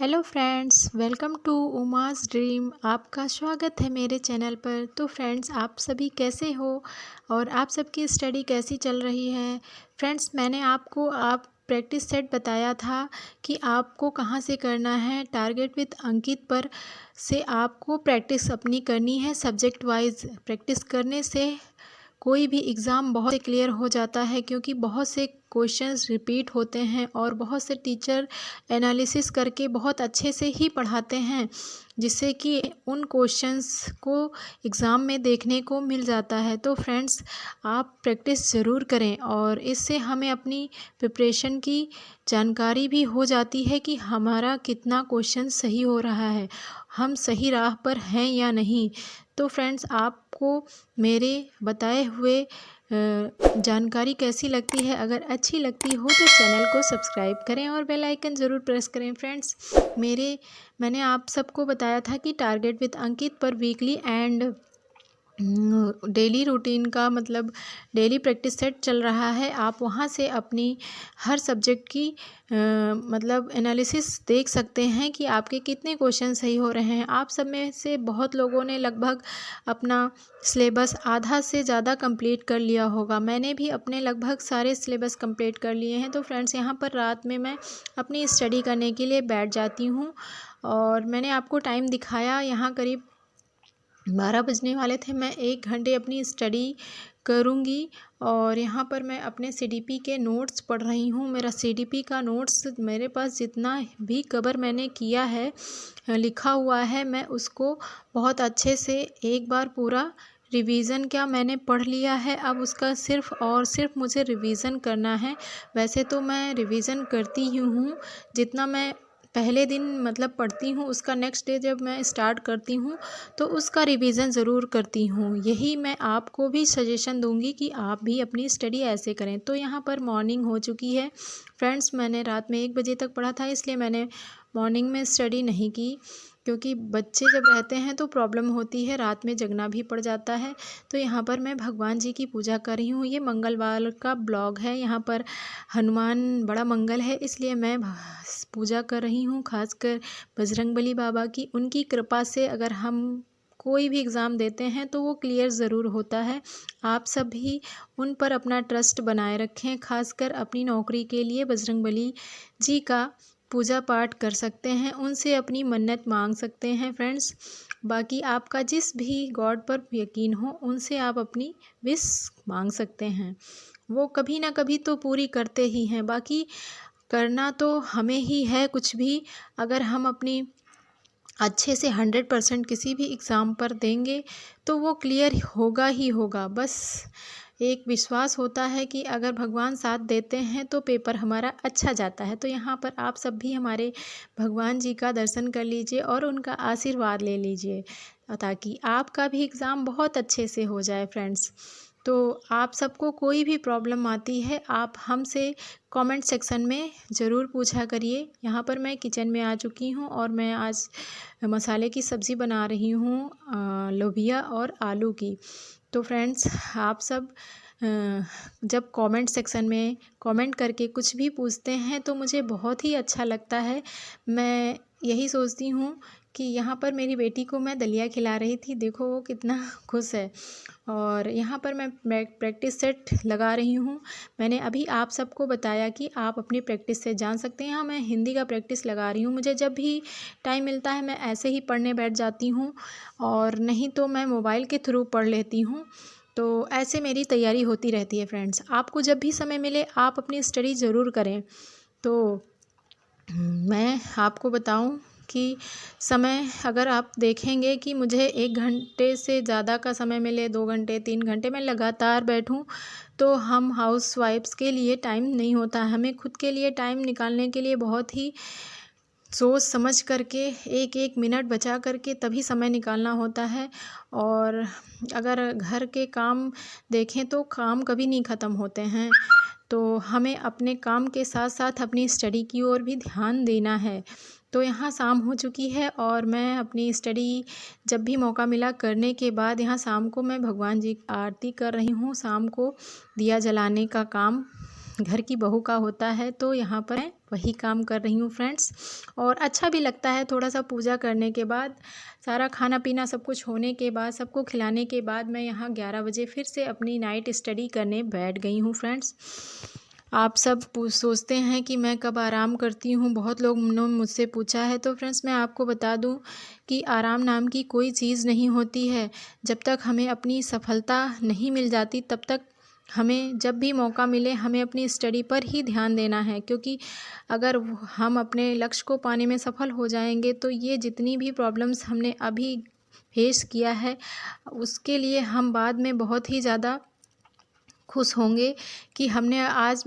Hello friends, welcome to Uma's dream. आपका स्वागत है मेरे चैनल पर। तो फ्रेंड्स, आप सभी कैसे हो और आप सबकी स्टडी कैसी चल रही है। फ्रेंड्स, मैंने आपको प्रैक्टिस सेट बताया था कि आपको कहाँ से करना है। टारगेट विद अंकित पर से आपको प्रैक्टिस अपनी करनी है। सब्जेक्ट वाइज प्रैक्टिस करने से कोई भी एग्ज़ाम बहुत से क्लियर हो जाता है, क्योंकि बहुत से क्वेश्चंस रिपीट होते हैं और बहुत से टीचर एनालिसिस करके बहुत अच्छे से ही पढ़ाते हैं, जिससे कि उन क्वेश्चंस को एग्ज़ाम में देखने को मिल जाता है। तो फ्रेंड्स, आप प्रैक्टिस ज़रूर करें और इससे हमें अपनी प्रिपरेशन की जानकारी भी हो जाती है कि हमारा कितना क्वेश्चन सही हो रहा है, हम सही राह पर हैं या नहीं। तो फ्रेंड्स, आपको मेरे बताए हुए जानकारी कैसी लगती है? अगर अच्छी लगती हो तो चैनल को सब्सक्राइब करें और बेल आइकन ज़रूर प्रेस करें। फ्रेंड्स, मैंने आप सबको बताया था कि टारगेट विद अंकित पर वीकली एंड डेली रूटीन का मतलब डेली प्रैक्टिस सेट चल रहा है। आप वहां से अपनी हर सब्जेक्ट की मतलब एनालिसिस देख सकते हैं कि आपके कितने क्वेश्चन सही हो रहे हैं। आप सब में से बहुत लोगों ने लगभग अपना सिलेबस आधा से ज़्यादा कंप्लीट कर लिया होगा। मैंने भी अपने लगभग सारे सिलेबस कंप्लीट कर लिए हैं। तो फ्रेंड्स, यहाँ पर रात में मैं अपनी स्टडी करने के लिए बैठ जाती हूँ और मैंने आपको टाइम दिखाया। यहाँ करीब 12 बजने वाले थे। मैं 1 घंटे अपनी स्टडी करूँगी और यहाँ पर मैं अपने सीडीपी के नोट्स पढ़ रही हूँ। मेरा सीडीपी का नोट्स मेरे पास जितना भी कवर मैंने किया है, लिखा हुआ है, मैं उसको बहुत अच्छे से एक बार पूरा रिवीज़न क्या मैंने पढ़ लिया है। अब उसका सिर्फ़ और सिर्फ मुझे रिवीज़न करना है। वैसे तो मैं रिवीज़न करती ही हूँ, जितना मैं पहले दिन मतलब पढ़ती हूँ उसका नेक्स्ट डे जब मैं स्टार्ट करती हूँ तो उसका रिवीज़न ज़रूर करती हूँ। यही मैं आपको भी सजेशन दूंगी कि आप भी अपनी स्टडी ऐसे करें। तो यहाँ पर मॉर्निंग हो चुकी है। फ्रेंड्स, मैंने रात में 1 बजे तक पढ़ा था, इसलिए मैंने मॉर्निंग में स्टडी नहीं की, क्योंकि बच्चे जब रहते हैं तो प्रॉब्लम होती है, रात में जगना भी पड़ जाता है। तो यहाँ पर मैं भगवान जी की पूजा कर रही हूँ। ये मंगलवार का ब्लॉग है। यहाँ पर हनुमान बड़ा मंगल है, इसलिए मैं पूजा कर रही हूँ, खासकर बजरंगबली बाबा की। उनकी कृपा से अगर हम कोई भी एग्ज़ाम देते हैं तो वो क्लियर ज़रूर होता है। आप सब भी उन पर अपना ट्रस्ट बनाए रखें। खासकर अपनी नौकरी के लिए बजरंगबली जी का पूजा पाठ कर सकते हैं, उनसे अपनी मन्नत मांग सकते हैं। फ्रेंड्स, बाकी आपका जिस भी गॉड पर यकीन हो, उनसे आप अपनी विश मांग सकते हैं। वो कभी ना कभी तो पूरी करते ही हैं। बाकी करना तो हमें ही है कुछ भी। अगर हम अपनी अच्छे से 100% किसी भी एग्ज़ाम पर देंगे तो वो क्लियर होगा ही होगा। बस एक विश्वास होता है कि अगर भगवान साथ देते हैं तो पेपर हमारा अच्छा जाता है। तो यहाँ पर आप सब भी हमारे भगवान जी का दर्शन कर लीजिए और उनका आशीर्वाद ले लीजिए, ताकि आपका भी एग्ज़ाम बहुत अच्छे से हो जाए। फ्रेंड्स, तो आप सबको कोई भी प्रॉब्लम आती है, आप हमसे कमेंट सेक्शन में ज़रूर पूछा करिए। यहाँ पर मैं किचन में आ चुकी हूँ और मैं आज मसाले की सब्ज़ी बना रही हूँ, लोबिया और आलू की। तो फ्रेंड्स, आप सब जब कमेंट सेक्शन में कमेंट करके कुछ भी पूछते हैं तो मुझे बहुत ही अच्छा लगता है। मैं यही सोचती हूँ कि यहाँ पर मेरी बेटी को मैं दलिया खिला रही थी, देखो वो कितना खुश है। और यहाँ पर मैं प्रैक्टिस सेट लगा रही हूँ। मैंने अभी आप सबको बताया कि आप अपनी प्रैक्टिस से जान सकते हैं। यहाँ मैं हिंदी का प्रैक्टिस लगा रही हूँ। मुझे जब भी टाइम मिलता है मैं ऐसे ही पढ़ने बैठ जाती हूँ, और नहीं तो मैं मोबाइल के थ्रू पढ़ लेती हूँ। तो ऐसे मेरी तैयारी होती रहती है। फ्रेंड्स, आपको जब भी समय मिले आप अपनी स्टडी ज़रूर करें। तो मैं आपको बताऊं कि समय अगर आप देखेंगे कि मुझे 1 घंटे से ज़्यादा का समय मिले, 2 घंटे 3 घंटे मैं लगातार बैठूं, तो हम हाउस वाइफ्स के लिए टाइम नहीं होता। हमें खुद के लिए टाइम निकालने के लिए बहुत ही सोच समझ करके एक एक मिनट बचा करके तभी समय निकालना होता है। और अगर घर के काम देखें तो काम कभी नहीं ख़त्म होते हैं। तो हमें अपने काम के साथ साथ अपनी स्टडी की ओर भी ध्यान देना है। तो यहाँ शाम हो चुकी है और मैं अपनी स्टडी जब भी मौका मिला करने के बाद यहाँ शाम को मैं भगवान जी की आरती कर रही हूँ। शाम को दिया जलाने का काम घर की बहू का होता है, तो यहाँ पर मैं वही काम कर रही हूँ फ्रेंड्स। और अच्छा भी लगता है थोड़ा सा पूजा करने के बाद, सारा खाना पीना सब कुछ होने के बाद, सबको खिलाने के बाद मैं यहाँ 11 बजे फिर से अपनी नाइट स्टडी करने बैठ गई हूँ फ्रेंड्स। आप सब सोचते हैं कि मैं कब आराम करती हूँ, बहुत लोग ने मुझसे पूछा है। तो फ्रेंड्स मैं आपको बता दूँ कि आराम नाम की कोई चीज़ नहीं होती है। जब तक हमें अपनी सफलता नहीं मिल जाती तब तक हमें जब भी मौका मिले हमें अपनी स्टडी पर ही ध्यान देना है, क्योंकि अगर हम अपने लक्ष्य को पाने में सफल हो जाएंगे तो ये जितनी भी प्रॉब्लम्स हमने अभी फेस किया है उसके लिए हम बाद में बहुत ही ज़्यादा खुश होंगे कि हमने आज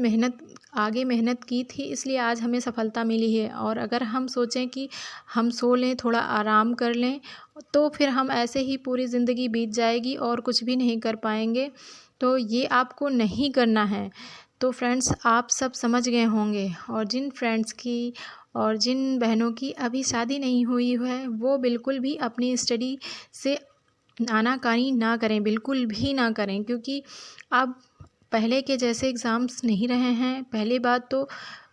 आगे मेहनत की थी, इसलिए आज हमें सफलता मिली है। और अगर हम सोचें कि हम सो लें, थोड़ा आराम कर लें, तो फिर हम ऐसे ही पूरी ज़िंदगी बीत जाएगी और कुछ भी नहीं कर पाएंगे। तो ये आपको नहीं करना है। तो फ्रेंड्स आप सब समझ गए होंगे, और जिन फ्रेंड्स की और जिन बहनों की अभी शादी नहीं हुई है वो बिल्कुल भी अपनी स्टडी से आनाकानी ना करें, बिल्कुल भी ना करें, क्योंकि अब पहले के जैसे एग्ज़ाम्स नहीं रहे हैं। पहली बात तो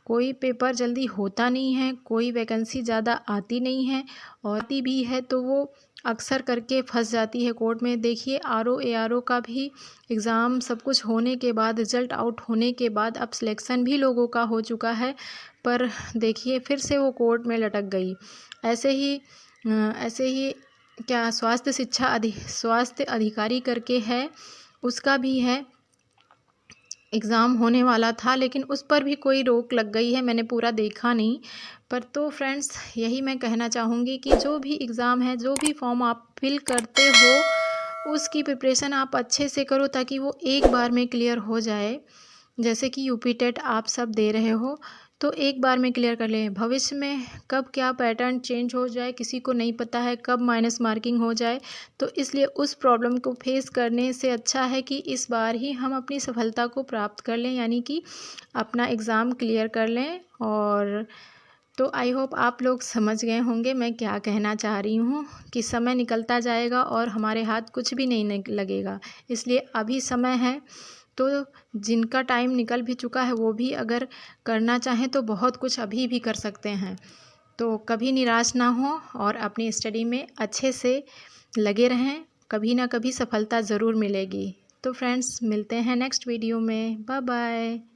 कोई पेपर जल्दी होता नहीं है, कोई वैकेंसी ज़्यादा आती नहीं है, और आती भी है तो वो अक्सर करके फंस जाती है कोर्ट में। देखिए आरओ एआरओ का भी एग्ज़ाम सब कुछ होने के बाद, रिज़ल्ट आउट होने के बाद अब सिलेक्शन भी लोगों का हो चुका है, पर देखिए फिर से वो कोर्ट में लटक गई। ऐसे ही क्या स्वास्थ्य अधिकारी करके है, उसका भी है एग्ज़ाम होने वाला था, लेकिन उस पर भी कोई रोक लग गई है, मैंने पूरा देखा नहीं। पर तो फ्रेंड्स यही मैं कहना चाहूँगी कि जो भी एग्ज़ाम है, जो भी फॉर्म आप फिल करते हो उसकी प्रिपरेशन आप अच्छे से करो ताकि वो एक बार में क्लियर हो जाए। जैसे कि यूपी टेट आप सब दे रहे हो तो एक बार में क्लियर कर लें। भविष्य में कब क्या पैटर्न चेंज हो जाए किसी को नहीं पता है, कब माइनस मार्किंग हो जाए, तो इसलिए उस प्रॉब्लम को फेस करने से अच्छा है कि इस बार ही हम अपनी सफलता को प्राप्त कर लें, यानी कि अपना एग्ज़ाम क्लियर कर लें। और तो आई होप आप लोग समझ गए होंगे मैं क्या कहना चाह रही हूँ, कि समय निकलता जाएगा और हमारे हाथ कुछ भी नहीं लगेगा, इसलिए अभी समय है। तो जिनका टाइम निकल भी चुका है वो भी अगर करना चाहें तो बहुत कुछ अभी भी कर सकते हैं। तो कभी निराश ना हो और अपनी स्टडी में अच्छे से लगे रहें, कभी ना कभी सफलता ज़रूर मिलेगी। तो फ्रेंड्स मिलते हैं नेक्स्ट वीडियो में, बाय बाय।